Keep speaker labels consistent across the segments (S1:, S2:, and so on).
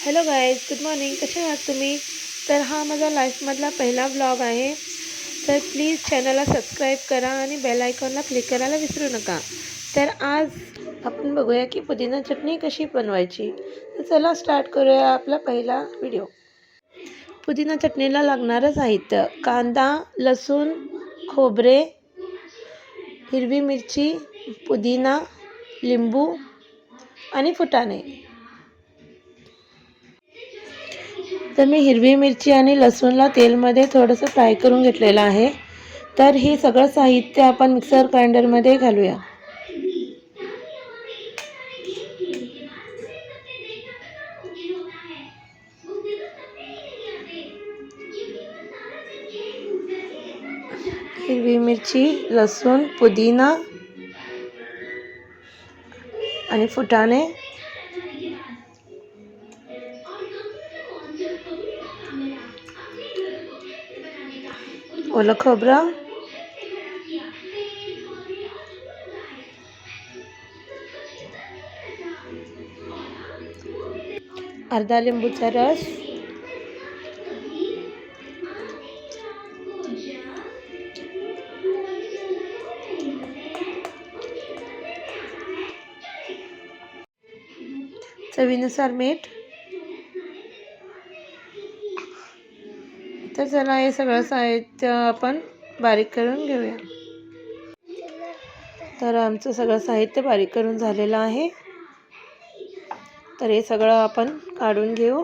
S1: Hello guys, good morning. कसे आहात तुम्ही? तर हा माझा लाईफमधला पहिला व्लॉग आहे. तर प्लीज चॅनलला सबस्क्राईब करा आणि बेल आयकॉनला क्लिक करायला विसरू नका. तर आज आपण बघूया की पुदिना चटणी कशी बनवायची. तर चला स्टार्ट करूया आपला पहिला व्हिडिओ. पुदिना चटणीला लागणारं साहित्य: कांदा, लसूण, खोबरे, हिरवी मिरची, पुदिना, लिंबू आणि फुटाणे. तर मी हिरवी मिरची आणि लसूणला तेलमध्ये थोडंसं फ्राय करून घेतलेलं आहे. तर हे सगळं साहित्य आपण मिक्सर ग्राइंडरमध्ये घालूया. हिरवी मिरची, लसूण, पुदिना आणि फुटाणे, ओलं खोबरं, अर्धा लिंबूचा रस, चवीनुसार मीठ. तर चला हे सगळं साहित्य आपण बारीक करून घेऊया. तर आमचं सगळं साहित्य बारीक करून झालेलं आहे. तर हे सगळं आपण काढून घेऊ.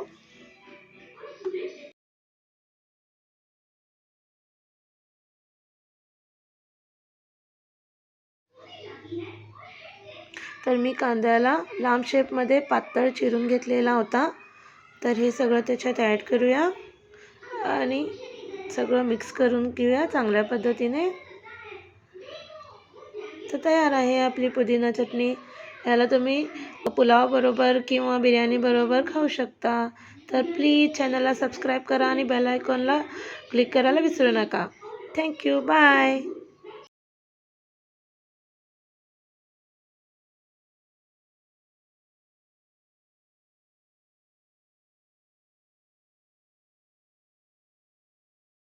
S1: तर मी कांद्याला लांब शेपमध्ये पातळ चिरून घेतलेला होता. तर हे सगळं त्याच्यात ॲड करूया आणि सगळं मिक्स करून घेऊया चांगल्या पद्धतीने. तर तयार आहे आपली पुदिना चटणी. याला तुम्ही पुलावाबरोबर किंवा बिर्याणीबरोबर खाऊ शकता. तर प्लीज चॅनलला सबस्क्राईब करा आणि बेल आयकॉनला क्लिक करायला विसरू नका. थँक्यू. बाय.